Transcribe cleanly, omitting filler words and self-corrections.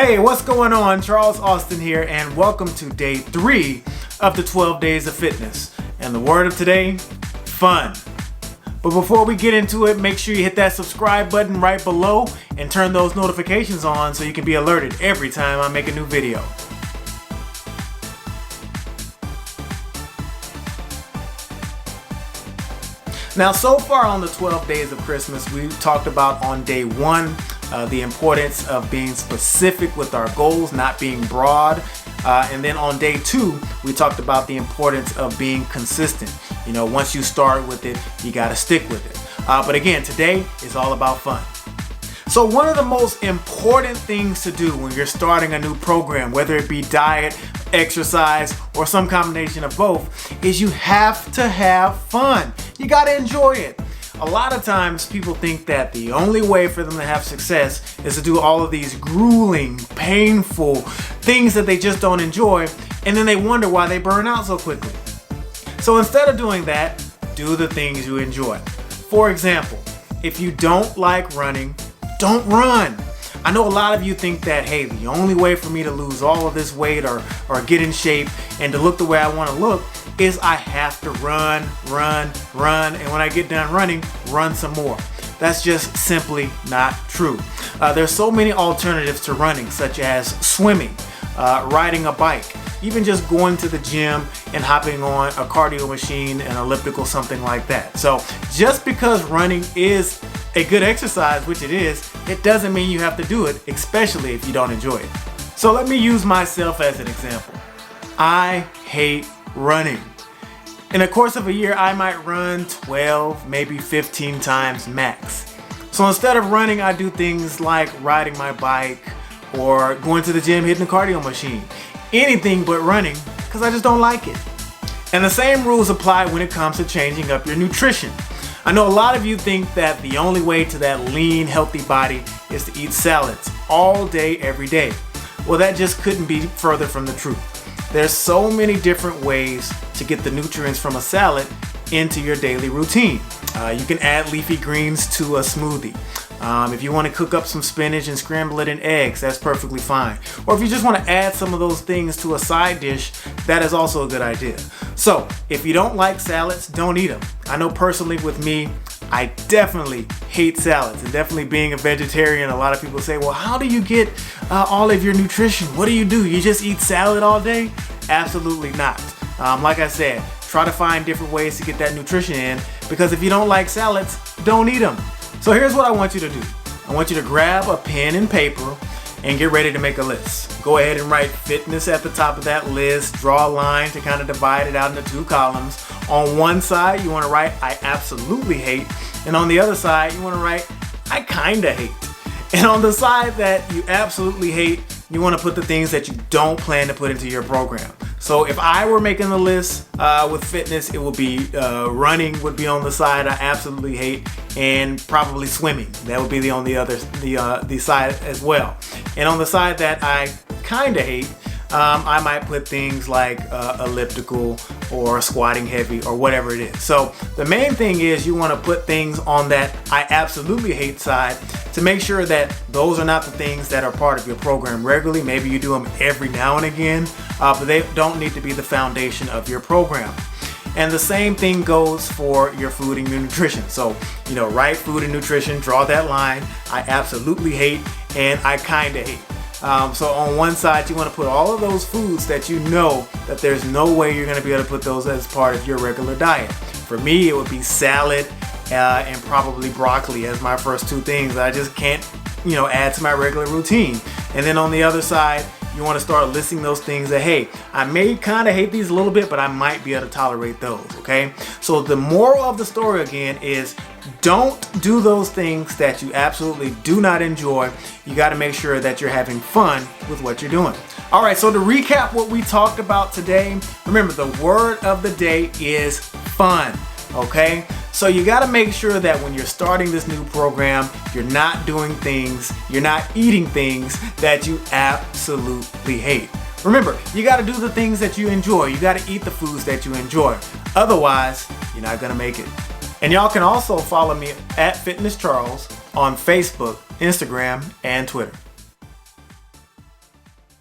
Hey, what's going on? Charles Austin here, and welcome to day 3 of the 12 Days of Fitness. And the word of today, fun. But before we get into it, make sure you hit that subscribe button right below and turn those notifications on so you can be alerted every time I make a new video. Now, so far on the 12 days of Christmas, we talked about on day 1 the importance of being specific with our goals, not being broad. And then on day 2, we talked about the importance of being consistent. You know, once you start with it, you got to stick with it. But again, today is all about fun. So one of the most important things to do when you're starting a new program, whether it be diet, exercise, or some combination of both, is you have to have fun. You got to enjoy it. A lot of times people think that the only way for them to have success is to do all of these grueling, painful things that they just don't enjoy, and then they wonder why they burn out so quickly. So instead of doing that, do the things you enjoy. For example, if you don't like running, don't run. I know a lot of you think that, hey, the only way for me to lose all of this weight or get in shape and to look the way I want to look is I have to run, and when I get done running, run some more. That's just simply not true. There's so many alternatives to running, such as swimming, riding a bike, even just going to the gym and hopping on a cardio machine, an elliptical, something like that. So just because running is a good exercise, which it is, it doesn't mean you have to do it, especially if you don't enjoy it. So let me use myself as an example. I hate running. In the course of a year, I might run 12, maybe 15 times max. So instead of running, I do things like riding my bike or going to the gym, hitting the cardio machine. Anything but running, because I just don't like it. And the same rules apply when it comes to changing up your nutrition. I know a lot of you think that the only way to that lean, healthy body is to eat salads all day, every day. Well, that just couldn't be further from the truth. There's so many different ways to get the nutrients from a salad into your daily routine. You can add leafy greens to a smoothie. If you want to cook up some spinach and scramble it in eggs, that's perfectly fine. Or if you just want to add some of those things to a side dish, that is also a good idea. So if you don't like salads, don't eat them. I know personally with me, I definitely hate salads, and definitely being a vegetarian, a lot of people say, well, how do you get all of your nutrition? What do? You just eat salad all day? Absolutely not. Like I said, try to find different ways to get that nutrition in, because if you don't like salads, don't eat them. So here's what I want you to do. I want you to grab a pen and paper and get ready to make a list. Go ahead and write fitness at the top of that list. Draw a line to kind of divide it out into 2 columns. On one side, you want to write I absolutely hate. And on the other side, you want to write I kinda hate. And on the side that you absolutely hate, you want to put the things that you don't plan to put into your program. So if I were making the list with fitness, it would be running would be on the side I absolutely hate, and probably swimming. That would be on the side as well. And on the side that I kinda hate, I might put things like elliptical or squatting heavy or whatever it is. So the main thing is you want to put things on that I absolutely hate side to make sure that those are not the things that are part of your program regularly. Maybe you do them every now and again, but they don't need to be the foundation of your program. And the same thing goes for your food and your nutrition. So, write food and nutrition, draw that line, I absolutely hate, and I kinda hate. So on one side, you want to put all of those foods that you know that there's no way you're going to be able to put those as part of your regular diet. For me, it would be salad and probably broccoli as my first 2 things that I just can't, add to my regular routine. And then on the other side, you want to start listing those things that, hey, I may kind of hate these a little bit, but I might be able to tolerate those, okay? So the moral of the story again is don't do those things that you absolutely do not enjoy. You got to make sure that you're having fun with what you're doing. All right, so to recap what we talked about today, remember the word of the day is fun, okay? So you got to make sure that when you're starting this new program, you're not doing things, you're not eating things that you absolutely hate. Remember, you got to do the things that you enjoy. You got to eat the foods that you enjoy. Otherwise, you're not going to make it. And y'all can also follow me at Fitness Charles on Facebook, Instagram, and Twitter.